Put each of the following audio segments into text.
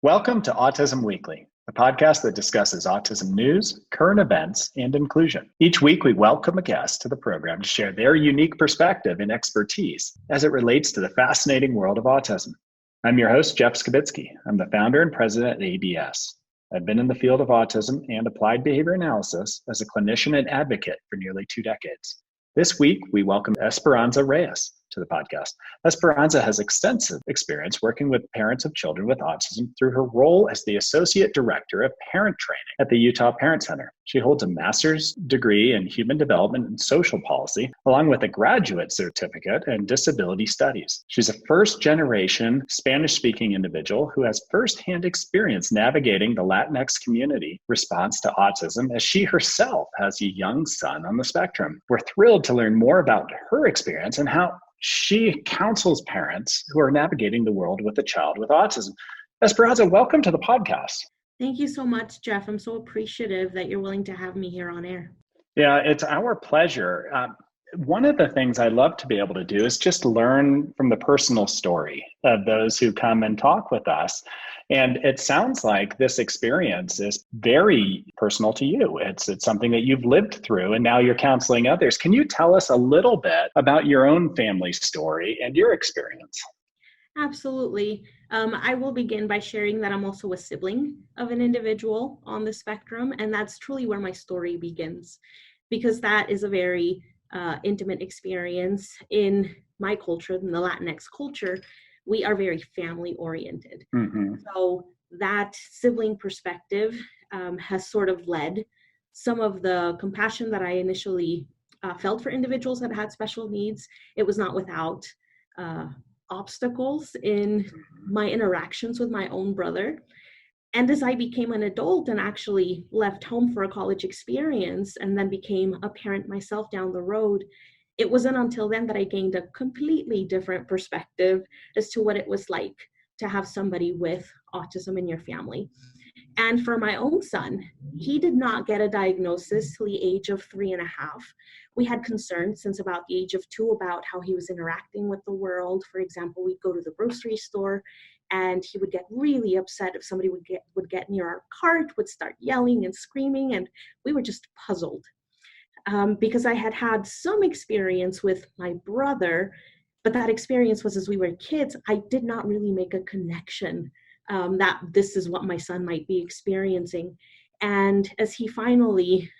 Welcome to Autism Weekly, a podcast that discusses autism news, current events, and inclusion. Each week, we welcome a guest to the program to share their unique perspective and expertise as it relates to the fascinating world of autism. I'm your host, Jeff Skibitsky. I'm the founder and president at ABS. I've been in the field of autism and applied behavior analysis as a clinician and advocate for nearly 2 decades. This week, we welcome Esperanza Reyes to the podcast. Esperanza has extensive experience working with parents of children with autism through her role as the Associate Director of Parent Training at the Utah Parent Center. She holds a master's degree in Human Development and Social Policy, along with a graduate certificate in Disability Studies. She's a first-generation Spanish-speaking individual who has firsthand experience navigating the LatinX community response to autism, as she herself has a young son on the spectrum. We're thrilled to learn more about her experience and how she counsels parents who are navigating the world with a child with autism. Esperanza, welcome to the podcast. Thank you so much, Jeff. I'm so appreciative that you're willing to have me here on air. Yeah, it's our pleasure. One of the things I love to be able to do is just learn from the personal story of those who come and talk with us. And it sounds like this experience is very personal to you. It's something that you've lived through, and now you're counseling others. Can you tell us a little bit about your own family story and your experience? Absolutely. I will begin by sharing that I'm also a sibling of an individual on the spectrum, and that's truly where my story begins, because that is a very intimate experience in my culture, in the Latinx culture. We are very family oriented. Mm-hmm. So that sibling perspective has sort of led some of the compassion that I initially felt for individuals that had special needs. It was not without obstacles in my interactions with my own brother. And as I became an adult and actually left home for a college experience and then became a parent myself down the road, it wasn't until then that I gained a completely different perspective as to what it was like to have somebody with autism in your family. And for my own son, he did not get a diagnosis till the age of 3.5. We had concerns since about the age of 2 about how he was interacting with the world. For example, we'd go to the grocery store and he would get really upset if somebody would get near our cart, would start yelling and screaming, and we were just puzzled. Because I had some experience with my brother, but that experience was as we were kids. I did not really make a connection that this is what my son might be experiencing. And as he finally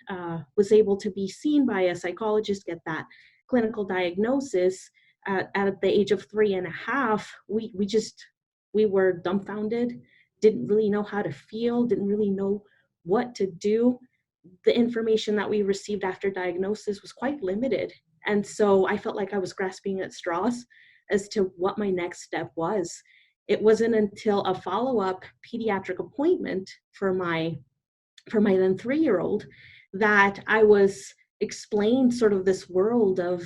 was able to be seen by a psychologist, get that clinical diagnosis at the age of 3.5, we were dumbfounded, didn't really know how to feel, didn't really know what to do. The information that we received after diagnosis was quite limited. And so I felt like I was grasping at straws as to what my next step was. It wasn't until a follow-up pediatric appointment for my then 3-year-old that I was explained sort of this world of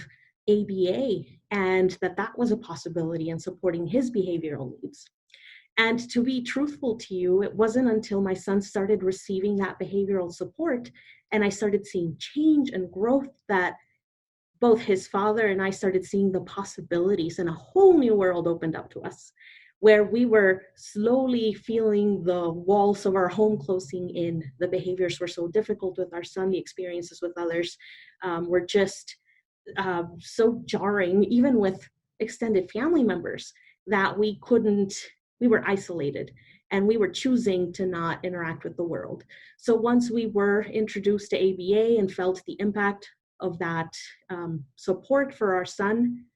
ABA and that was a possibility in supporting his behavioral needs. And to be truthful to you, it wasn't until my son started receiving that behavioral support and I started seeing change and growth that both his father and I started seeing the possibilities, and a whole new world opened up to us, where we were slowly feeling the walls of our home closing in. The behaviors were so difficult with our son, the experiences with others were just so jarring, even with extended family members, that we were isolated and we were choosing to not interact with the world. So once we were introduced to ABA and felt the impact of that support for our son,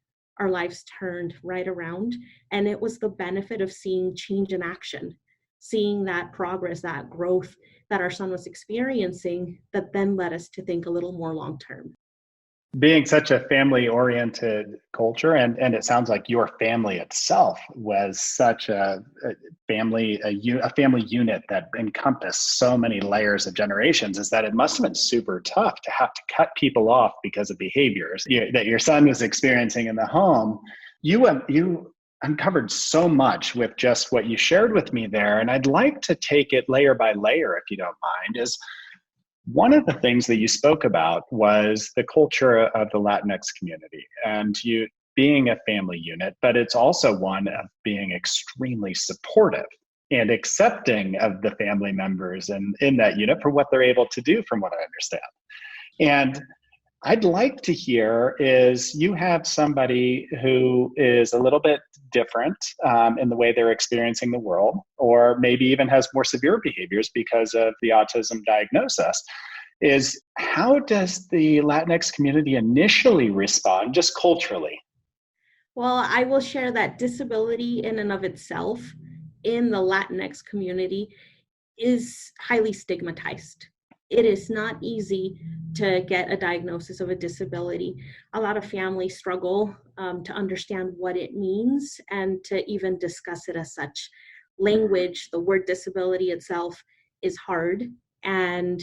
our lives turned right around. And it was the benefit of seeing change in action, seeing that progress, that growth that our son was experiencing, that then led us to think a little more long-term. Being such a family-oriented culture, and it sounds like your family itself was such a family unit that encompassed so many layers of generations, is that it must have been super tough to have to cut people off because of behaviors that your son was experiencing in the home. You uncovered so much with just what you shared with me there, and I'd like to take it layer by layer, if you don't mind. Is one of the things that you spoke about was the culture of the Latinx community. And you being a family unit, but it's also one of being extremely supportive and accepting of the family members and in that unit for what they're able to do, from what I understand. And I'd like to hear is you have somebody who is a little bit different in the way they're experiencing the world, or maybe even has more severe behaviors because of the autism diagnosis. Is how does the Latinx community initially respond, just culturally? Well, I will share that disability in and of itself in the Latinx community is highly stigmatized. It is not easy to get a diagnosis of a disability. A lot of families struggle to understand what it means and to even discuss it as such. Language, the word disability itself is hard, and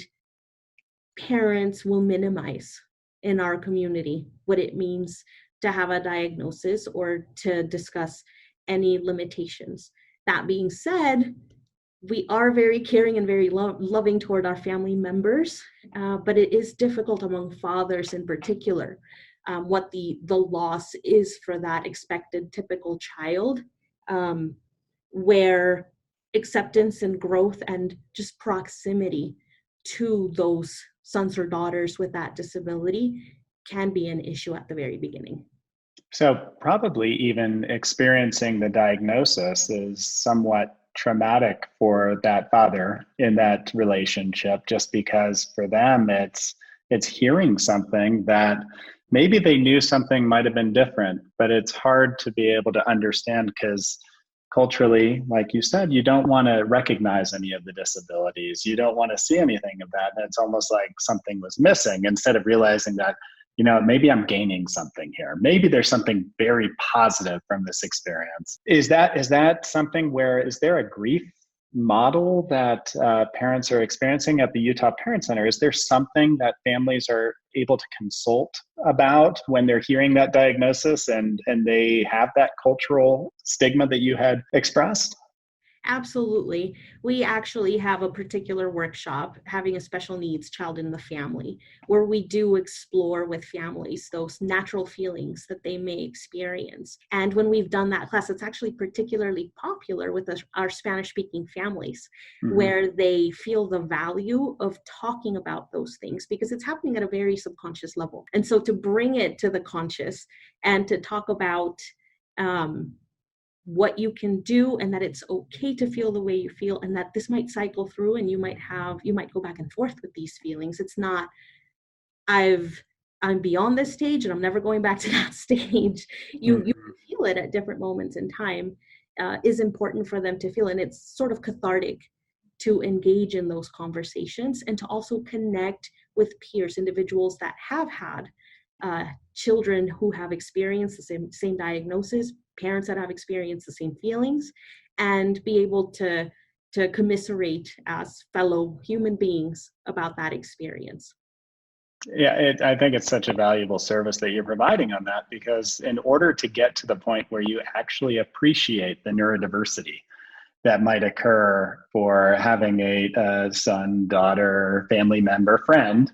parents will minimize in our community what it means to have a diagnosis or to discuss any limitations. That being said, we are very caring and very loving toward our family members, but it is difficult among fathers in particular, what the loss is for that expected typical child, where acceptance and growth and just proximity to those sons or daughters with that disability can be an issue at the very beginning. So probably even experiencing the diagnosis is somewhat traumatic for that father in that relationship, just because for them it's hearing something that maybe they knew something might have been different, but it's hard to be able to understand because culturally, like you said, you don't want to recognize any of the disabilities. You don't want to see anything of that. And it's almost like something was missing instead of realizing that, maybe I'm gaining something here. Maybe there's something very positive from this experience. Is that something is there a grief model that parents are experiencing at the Utah Parent Center? Is there something that families are able to consult about when they're hearing that diagnosis and they have that cultural stigma that you had expressed? Absolutely. We actually have a particular workshop, having a special needs child in the family, where we do explore with families those natural feelings that they may experience. And when we've done that class, it's actually particularly popular with our Spanish-speaking families, where they feel the value of talking about those things because it's happening at a very subconscious level. And so to bring it to the conscious and to talk about what you can do, and that it's okay to feel the way you feel, and that this might cycle through and you might go back and forth with these feelings. It's not, I'm beyond this stage and I'm never going back to that stage. You feel it at different moments in time, is important for them to feel. And it's sort of cathartic to engage in those conversations and to also connect with peers, individuals that have had children who have experienced the same diagnosis, parents that have experienced the same feelings, and be able to commiserate as fellow human beings about that experience. Yeah, I think it's such a valuable service that you're providing on that, because in order to get to the point where you actually appreciate the neurodiversity that might occur for having a son, daughter, family member, friend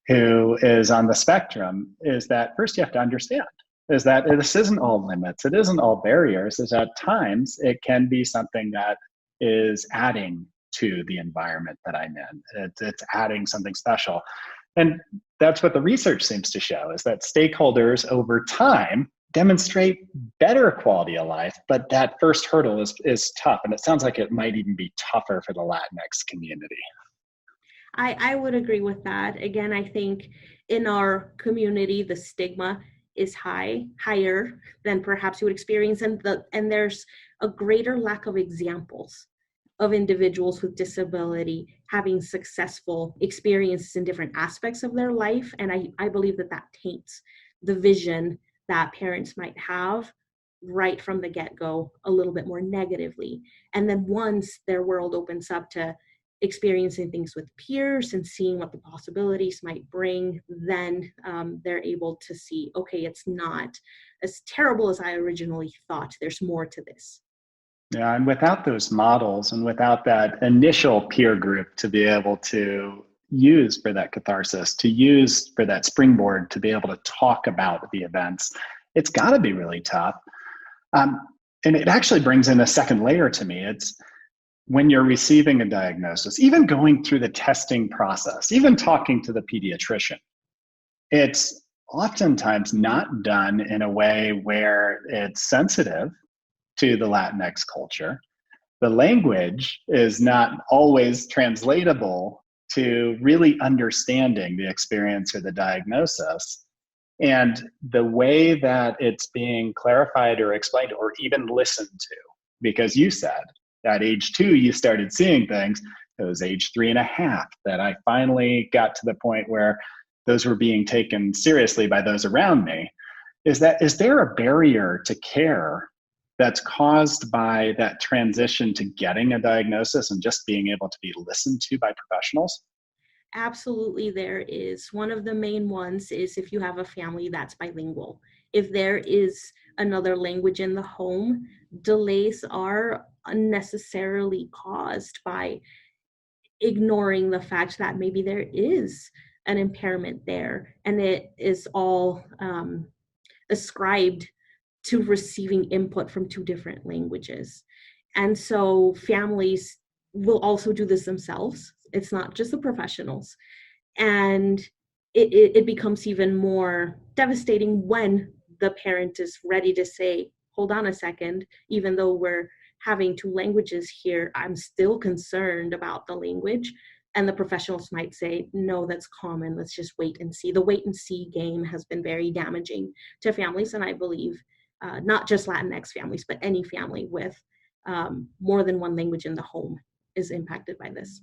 who is on the spectrum, is that first you have to understand is that this isn't all limits. It isn't all barriers. Is at times it can be something that is adding to the environment that I'm in. It's adding something special. And that's what the research seems to show, is that stakeholders over time demonstrate better quality of life, but that first hurdle is tough. And it sounds like it might even be tougher for the Latinx community. I would agree with that. Again, I think in our community, the stigma is higher than perhaps you would experience, and there's a greater lack of examples of individuals with disability having successful experiences in different aspects of their life. And I believe that taints the vision that parents might have right from the get-go a little bit more negatively. And then once their world opens up to experiencing things with peers and seeing what the possibilities might bring, then they're able to see, okay, it's not as terrible as I originally thought. There's more to this. Yeah, and without those models and without that initial peer group to be able to use for that catharsis, to use for that springboard to be able to talk about the events, it's got to be really tough. And it actually brings in a second layer to me. It's when you're receiving a diagnosis, even going through the testing process, even talking to the pediatrician, it's oftentimes not done in a way where it's sensitive to the Latinx culture. The language is not always translatable to really understanding the experience or the diagnosis. And the way that it's being clarified or explained or even listened to, because you said at age 2, you started seeing things. It was age 3.5 that I finally got to the point where those were being taken seriously by those around me. Is there a barrier to care that's caused by that transition to getting a diagnosis and just being able to be listened to by professionals? Absolutely, there is. One of the main ones is if you have a family that's bilingual. If there is another language in the home, delays are unnecessarily caused by ignoring the fact that maybe there is an impairment there, and it is all ascribed to receiving input from 2 different languages. And so families will also do this themselves. It's not just the professionals. And it becomes even more devastating when the parent is ready to say, hold on a second, even though we're having 2 languages here, I'm still concerned about the language. And the professionals might say, no, that's common. Let's just wait and see. The wait and see game has been very damaging to families. And I believe not just Latinx families, but any family with more than 1 language in the home is impacted by this.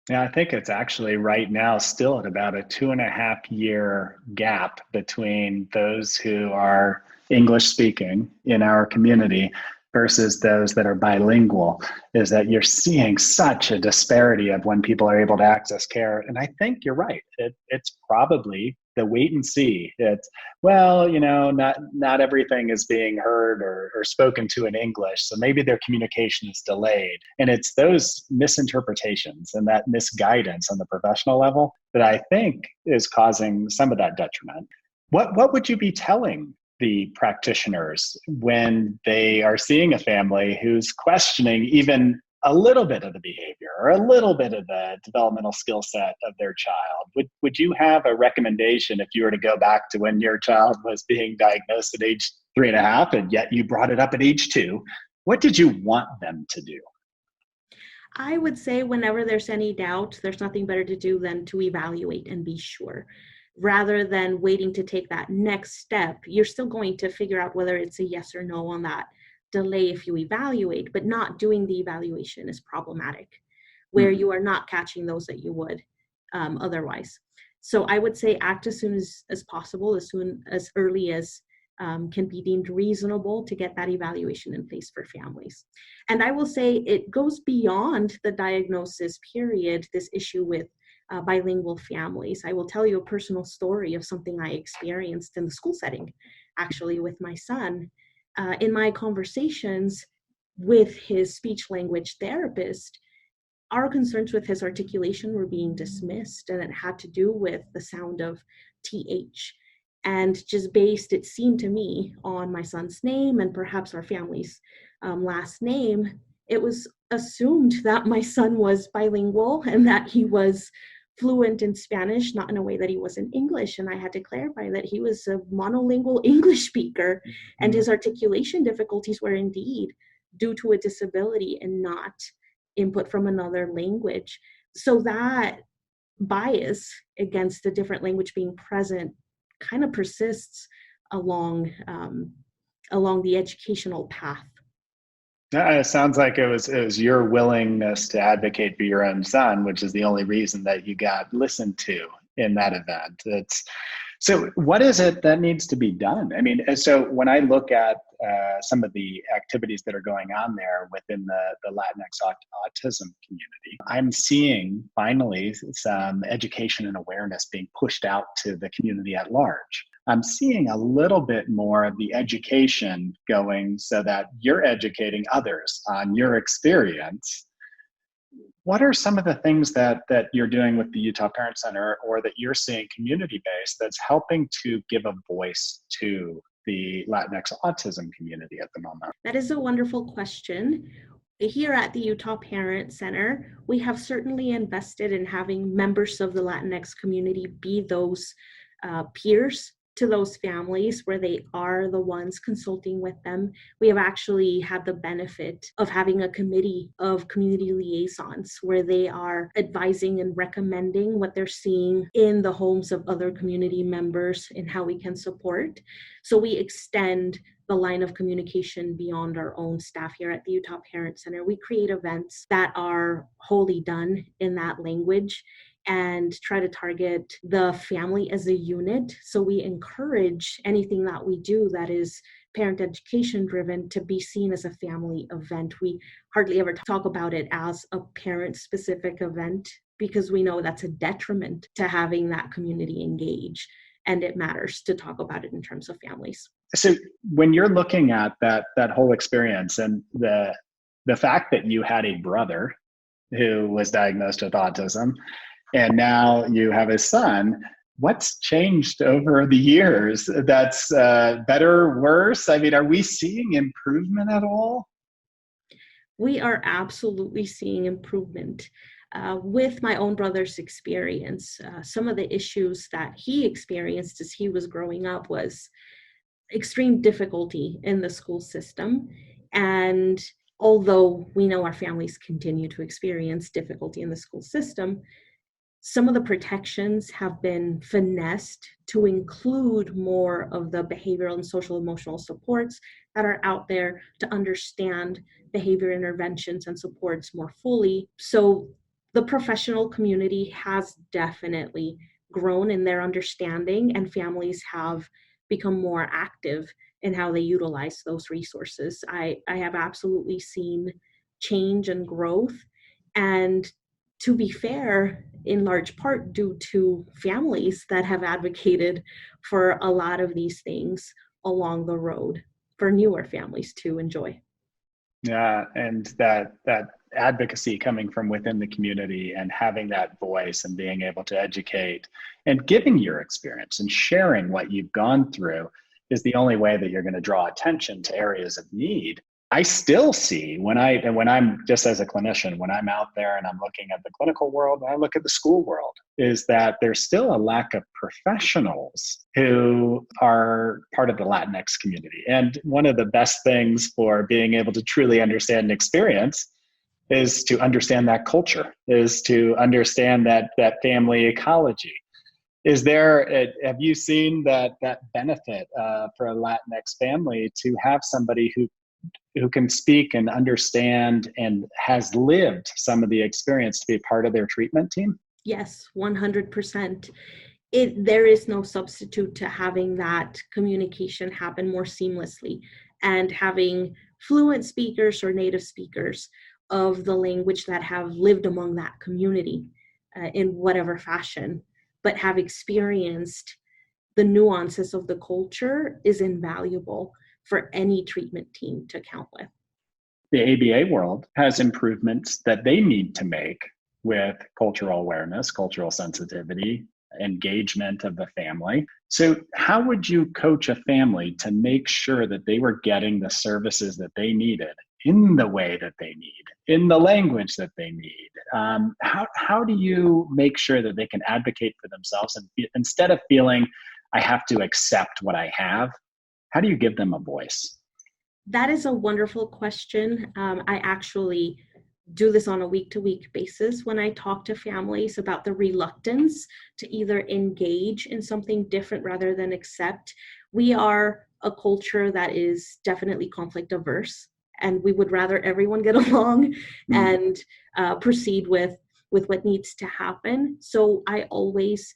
Yeah, I think it's actually right now still at about a 2.5-year gap between those who are English speaking in our community versus those that are bilingual, is that you're seeing such a disparity of when people are able to access care. And I think you're right. It's probably the wait and see. It's, well, not everything is being heard or spoken to in English, so maybe their communication is delayed. And it's those misinterpretations and that misguidance on the professional level that I think is causing some of that detriment. What would you be telling the practitioners when they are seeing a family who's questioning even a little bit of the behavior or a little bit of the developmental skill set of their child? Would you have a recommendation if you were to go back to when your child was being diagnosed at age 3.5 and yet you brought it up at age 2? What did you want them to do? I would say whenever there's any doubt, there's nothing better to do than to evaluate and be sure. Rather than waiting to take that next step, you're still going to figure out whether it's a yes or no on that delay if you evaluate, but not doing the evaluation is problematic, where you are not catching those that you would otherwise. So I would say act as soon as possible, as early as can be deemed reasonable to get that evaluation in place for families. And I will say it goes beyond the diagnosis period, this issue with bilingual families. I will tell you a personal story of something I experienced in the school setting, actually with my son. In my conversations with his speech language therapist, our concerns with his articulation were being dismissed, and it had to do with the sound of TH. And just based, it seemed to me, on my son's name and perhaps our family's last name, it was assumed that my son was bilingual and that he was fluent in Spanish, not in a way that he was in English. And I had to clarify that he was a monolingual English speaker, and his articulation difficulties were indeed due to a disability and not input from another language. So that bias against a different language being present kind of persists along the educational path. It sounds like it was your willingness to advocate for your own son, which is the only reason that you got listened to in that event. So what is it that needs to be done? I mean, so when I look at some of the activities that are going on there within the Latinx autism community, I'm seeing finally some education and awareness being pushed out to the community at large. I'm seeing a little bit more of the education going so that you're educating others on your experience. What are some of the things that you're doing with the Utah Parent Center or that you're seeing community-based that's helping to give a voice to the Latinx autism community at the moment? That is a wonderful question. Here at the Utah Parent Center, we have certainly invested in having members of the Latinx community be those peers to those families where they are the ones consulting with them. We have actually had the benefit of having a committee of community liaisons where they are advising and recommending what they're seeing in the homes of other community members and how we can support. So we extend the line of communication beyond our own staff here at the Utah Parent Center. We create events that are wholly done in that language and try to target the family as a unit. So we encourage anything that we do that is parent education driven to be seen as a family event. We hardly ever talk about it as a parent specific event because we know that's a detriment to having that community engage. And it matters to talk about it in terms of families. So when you're looking at that whole experience and the fact that you had a brother who was diagnosed with autism, and now you have a son, what's changed over the years? That's better, worse? I mean, are we seeing improvement at all? We are absolutely seeing improvement. With my own brother's experience, some of the issues that he experienced as he was growing up was extreme difficulty in the school system. And although we know our families continue to experience difficulty in the school system, some of the protections have been finessed to include more of the behavioral and social emotional supports that are out there to understand behavior interventions and supports more fully. So the professional community has definitely grown in their understanding, and families have become more active in how they utilize those resources. I have absolutely seen change and growth, and to be fair, in large part due to families that have advocated for a lot of these things along the road for newer families to enjoy. Yeah, and that advocacy coming from within the community and having that voice and being able to educate and giving your experience and sharing what you've gone through is the only way that you're going to draw attention to areas of need. I still see when I'm just as a clinician, when I'm out there and I'm looking at the clinical world, and I look at the school world, is that there's still a lack of professionals who are part of the Latinx community. And one of the best things for being able to truly understand and experience is to understand that culture, is to understand that family ecology. Is there, have you seen that benefit for a Latinx family to have somebody who can speak and understand and has lived some of the experience to be part of their treatment team? Yes, 100%. There is no substitute to having that communication happen more seamlessly and having fluent speakers or native speakers of the language that have lived among that community in whatever fashion, but have experienced the nuances of the culture is invaluable for any treatment team to count with. The ABA world has improvements that they need to make with cultural awareness, cultural sensitivity, engagement of the family. So how would you coach a family to make sure that they were getting the services that they needed in the way that they need, in the language that they need? How do you make sure that they can advocate for themselves and instead of feeling I have to accept what I have, how do you give them a voice? That is a wonderful question. I actually do this on a week-to-week basis when I talk to families about the reluctance to either engage in something different rather than accept. We are a culture that is definitely conflict averse, and we would rather everyone get along and proceed with what needs to happen. So I always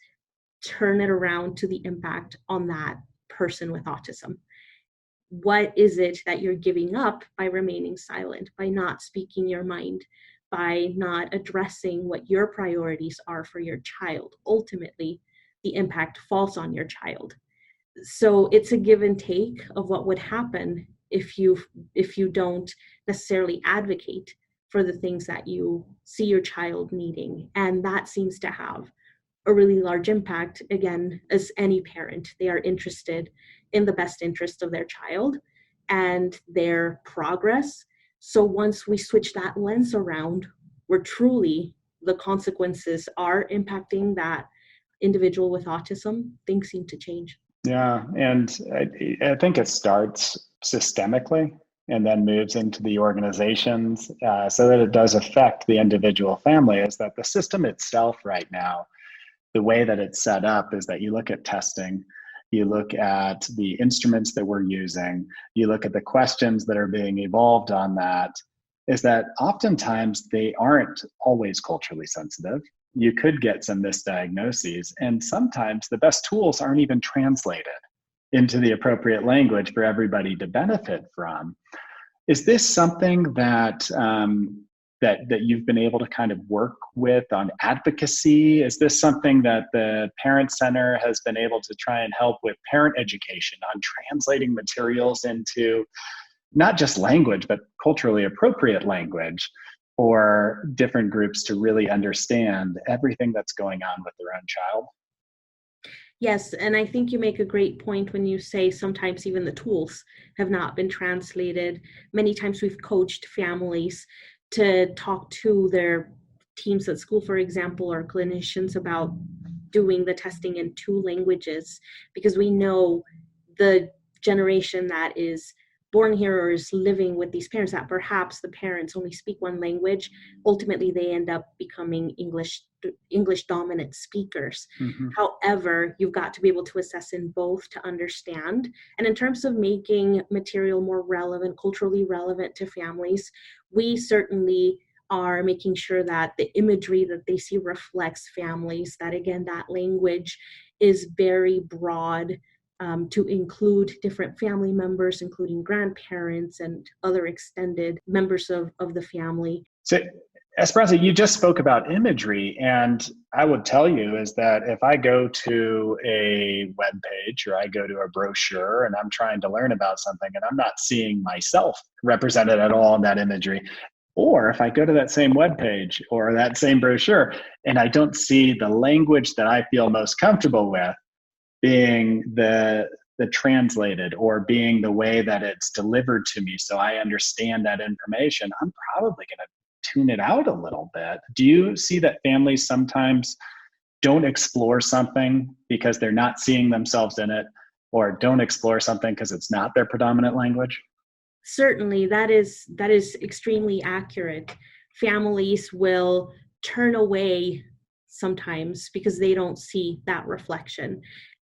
turn it around to the impact on that person with autism. What is it that you're giving up by remaining silent, by not speaking your mind, by not addressing what your priorities are for your child? Ultimately, the impact falls on your child. So it's a give and take of what would happen if you don't necessarily advocate for the things that you see your child needing. And that seems to have a really large impact. Again, as any parent, they are interested in the best interest of their child and their progress. So once we switch that lens around, where truly the consequences are impacting that individual with autism, things seem to change. Yeah, and I think it starts systemically and then moves into the organizations so that it does affect the individual family. Is that the system itself right now, the way that it's set up is that you look at testing, you look at the instruments that we're using, you look at the questions that are being evolved on that, is that oftentimes they aren't always culturally sensitive. You could get some misdiagnoses, and sometimes the best tools aren't even translated into the appropriate language for everybody to benefit from. Is this something that that you've been able to kind of work with on advocacy? Is this something that the Parent Center has been able to try and help with parent education on translating materials into not just language, but culturally appropriate language for different groups to really understand everything that's going on with their own child? Yes, and I think you make a great point when you say sometimes even the tools have not been translated. Many times we've coached families to talk to their teams at school, for example, or clinicians about doing the testing in two languages, because we know the generation that is born here or is living with these parents, that perhaps the parents only speak one language, ultimately they end up becoming English dominant speakers. Mm-hmm. However, you've got to be able to assess in both to understand. And in terms of making material more relevant, culturally relevant to families, we certainly are making sure that the imagery that they see reflects families, that again, that language is very broad, to include different family members, including grandparents and other extended members of the family. So, Esperanza, you just spoke about imagery, and I would tell you is that if I go to a web page or I go to a brochure and I'm trying to learn about something and I'm not seeing myself represented at all in that imagery, or if I go to that same web page or that same brochure and I don't see the language that I feel most comfortable with being the translated or being the way that it's delivered to me so I understand that information, I'm probably going to tune it out a little bit. Do you see that families sometimes don't explore something because they're not seeing themselves in it, or don't explore something because it's not their predominant language? Certainly, that is extremely accurate. Families will turn away sometimes because they don't see that reflection.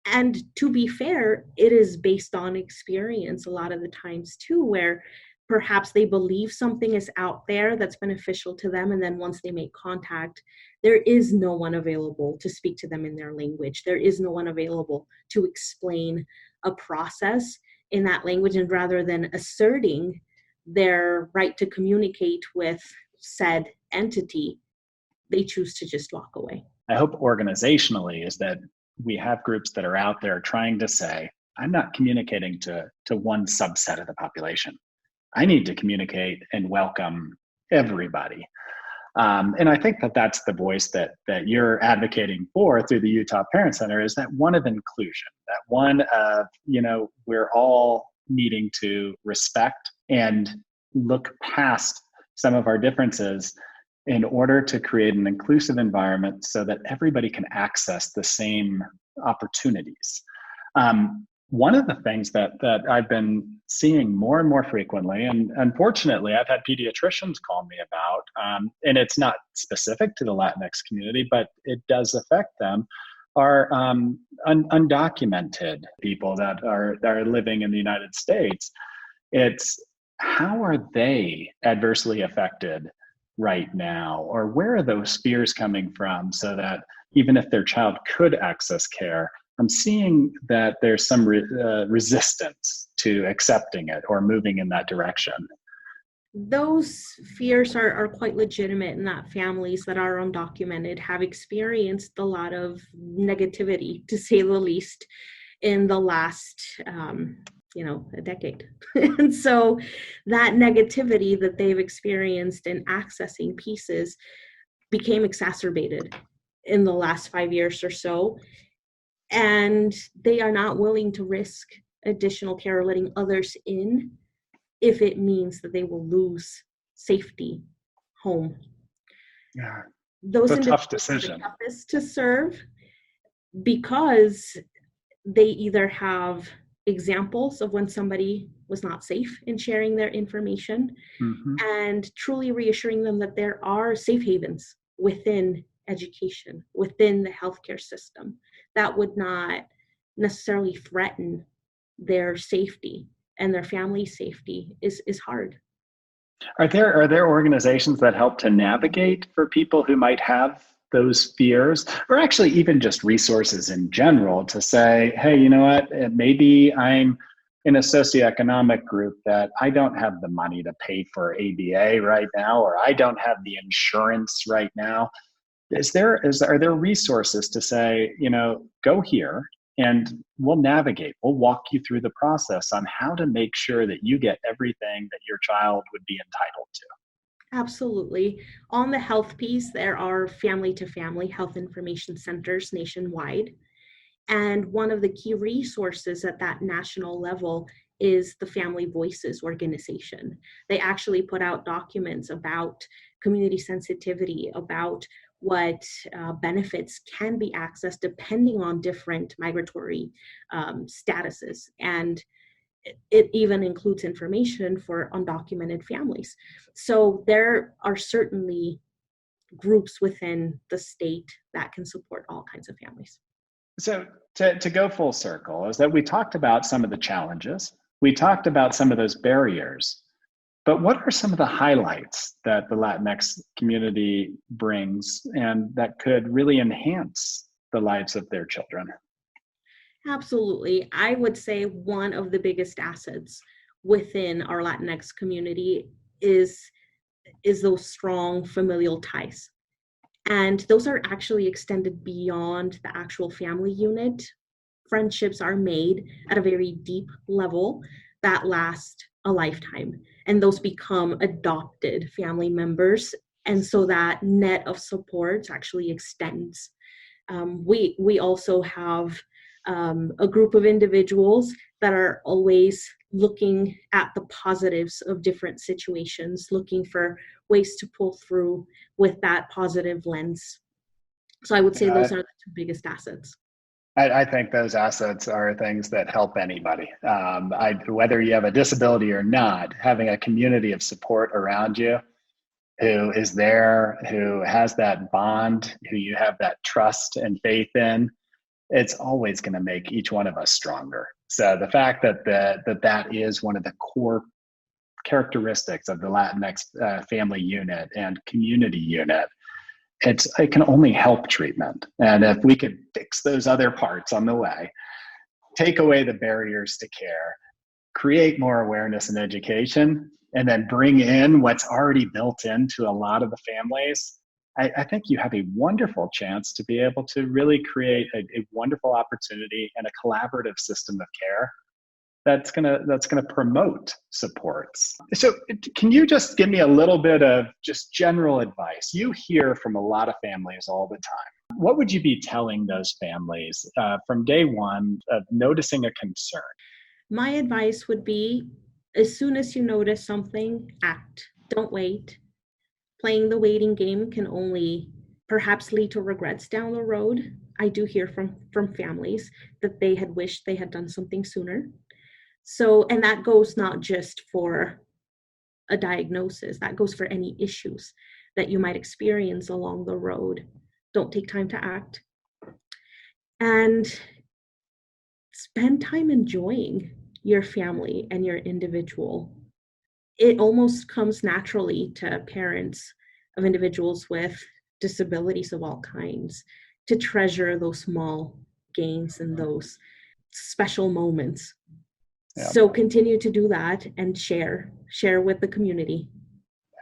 And to be fair, it is based on experience a lot of the times too, where perhaps they believe something is out there that's beneficial to them, and then once they make contact, there is no one available to speak to them in their language. There is no one available to explain a process in that language, and rather than asserting their right to communicate with said entity, they choose to just walk away. I hope organizationally is that we have groups that are out there trying to say, I'm not communicating to one subset of the population. I need to communicate and welcome everybody. And I think that that's the voice that you're advocating for through the Utah Parent Center, is that one of inclusion, that one of, we're all needing to respect and look past some of our differences in order to create an inclusive environment so that everybody can access the same opportunities. One of the things that I've been seeing more and more frequently, and unfortunately I've had pediatricians call me about, and it's not specific to the Latinx community, but it does affect them, are undocumented people that are living in the United States. It's how are they adversely affected right now, or where are those fears coming from, so that even if their child could access care, I'm seeing that there's some resistance to accepting it or moving in that direction. Those fears are quite legitimate, in that families that are undocumented have experienced a lot of negativity, to say the least, in the last a decade. And so that negativity that they've experienced in accessing pieces became exacerbated in the last 5 years or so. And they are not willing to risk additional care or letting others in if it means that they will lose safety, home. Yeah, Those it's a tough individuals are the decision. toughest to serve because they either have examples of when somebody was not safe in sharing their information Hmm. and truly reassuring them that there are safe havens within education, within the healthcare system that would not necessarily threaten their safety, and their family's safety is hard. Are there organizations that help to navigate for people who might have those fears, or actually even just resources in general to say, hey, you know what, maybe I'm in a socioeconomic group that I don't have the money to pay for ABA right now, or I don't have the insurance right now. Are there resources to say, go here and we'll navigate, we'll walk you through the process on how to make sure that you get everything that your child would be entitled to? Absolutely. On the health piece, there are family to family health information centers nationwide. And one of the key resources at that national level is the Family Voices organization. They actually put out documents about community sensitivity, about what benefits can be accessed depending on different migratory statuses. And it even includes information for undocumented families. So there are certainly groups within the state that can support all kinds of families. So to go full circle is that we talked about some of the challenges, we talked about some of those barriers, but what are some of the highlights that the Latinx community brings and that could really enhance the lives of their children? Absolutely. I would say one of the biggest assets within our Latinx community is those strong familial ties. And those are actually extended beyond the actual family unit. Friendships are made at a very deep level that last a lifetime. And those become adopted family members. And so that net of support actually extends. We also have a group of individuals that are always looking at the positives of different situations, looking for ways to pull through with that positive lens. So I would say those are the two biggest assets. I think those assets are things that help anybody. Whether you have a disability or not, having a community of support around you who is there, who has that bond, who you have that trust and faith in, it's always going to make each one of us stronger. So the fact that that is one of the core characteristics of the Latinx family unit and community unit, it can only help treatment. And if we could fix those other parts on the way, take away the barriers to care, create more awareness and education, and then bring in what's already built into a lot of the families, I think you have a wonderful chance to be able to really create a wonderful opportunity and a collaborative system of care that's gonna promote supports. So can you just give me a little bit of just general advice? You hear from a lot of families all the time. What would you be telling those families from day one of noticing a concern? My advice would be, as soon as you notice something, act. Don't wait. Playing the waiting game can only perhaps lead to regrets down the road. I do hear from families that they had wished they had done something sooner. So, and that goes not just for a diagnosis, that goes for any issues that you might experience along the road. Don't take time to act. And spend time enjoying your family and your individual. It almost comes naturally to parents of individuals with disabilities of all kinds to treasure those small gains and those special moments. Yeah. So continue to do that and share with the community.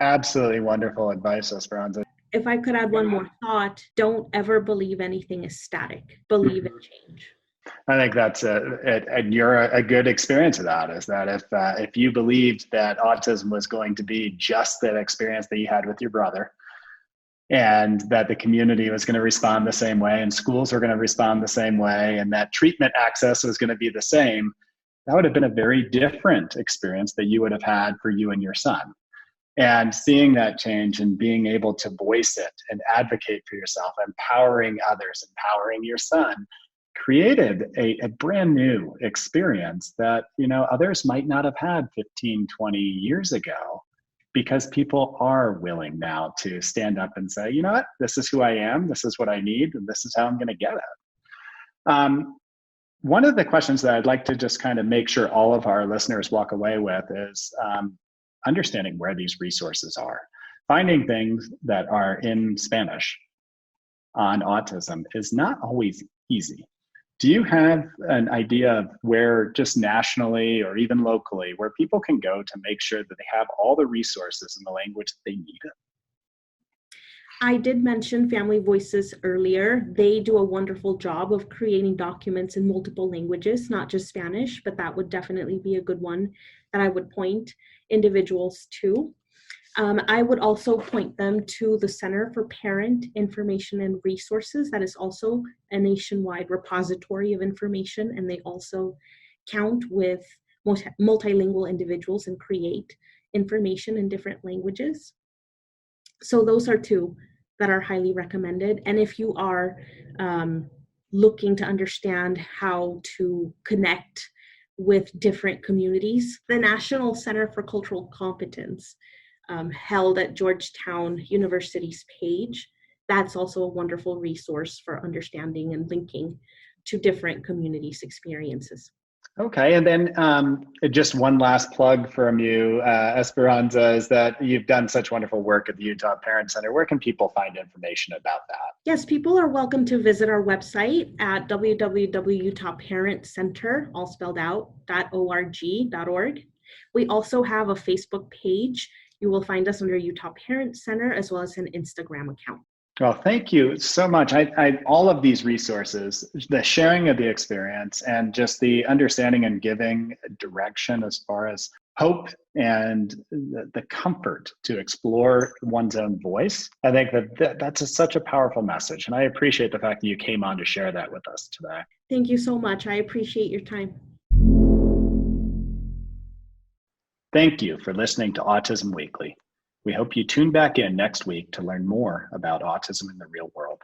Absolutely wonderful advice, Esperanza. If I could add one more thought, don't ever believe anything is static. Believe in change. I think that's and you're a good experience of that, is that if you believed that autism was going to be just that experience that you had with your brother, and that the community was going to respond the same way and schools are going to respond the same way and that treatment access was going to be the same, that would have been a very different experience that you would have had for you and your son. And seeing that change and being able to voice it and advocate for yourself, empowering others, empowering your son, created a brand new experience that, others might not have had 15, 20 years ago, because people are willing now to stand up and say, you know what, this is who I am, this is what I need, and this is how I'm going to get it. One of the questions that I'd like to just kind of make sure all of our listeners walk away with is understanding where these resources are. Finding things that are in Spanish on autism is not always easy. Do you have an idea of where, just nationally or even locally, where people can go to make sure that they have all the resources in the language that they need? I did mention Family Voices earlier. They do a wonderful job of creating documents in multiple languages, not just Spanish, but that would definitely be a good one that I would point individuals to. I would also point them to the Center for Parent Information and Resources. That is also a nationwide repository of information, and they also count with multilingual individuals and create information in different languages. So those are two that are highly recommended. And if you are looking to understand how to connect with different communities, the National Center for Cultural Competence, held at Georgetown University's page, that's also a wonderful resource for understanding and linking to different communities' experiences. Okay, and then just one last plug from you, Esperanza, is that you've done such wonderful work at the Utah Parent Center. Where can people find information about that? Yes, people are welcome to visit our website at www.utahparentcenter, all spelled out, .org. We also have a Facebook page. You will find us under Utah Parent Center, as well as an Instagram account. Well, thank you so much. All of these resources, the sharing of the experience and just the understanding and giving direction as far as hope and the comfort to explore one's own voice, I think that's such a powerful message. And I appreciate the fact that you came on to share that with us today. Thank you so much. I appreciate your time. Thank you for listening to Autism Weekly. We hope you tune back in next week to learn more about autism in the real world.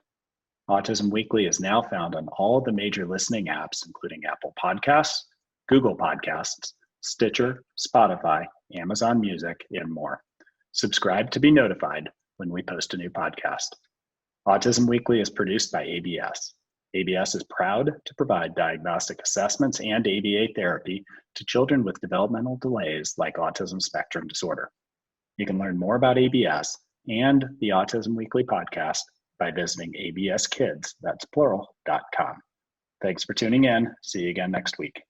Autism Weekly is now found on all the major listening apps, including Apple Podcasts, Google Podcasts, Stitcher, Spotify, Amazon Music, and more. Subscribe to be notified when we post a new podcast. Autism Weekly is produced by ABS. ABS is proud to provide diagnostic assessments and ABA therapy to children with developmental delays like Autism Spectrum Disorder. You can learn more about ABS and the Autism Weekly podcast by visiting abskids, that's plural.com. Thanks for tuning in. See you again next week.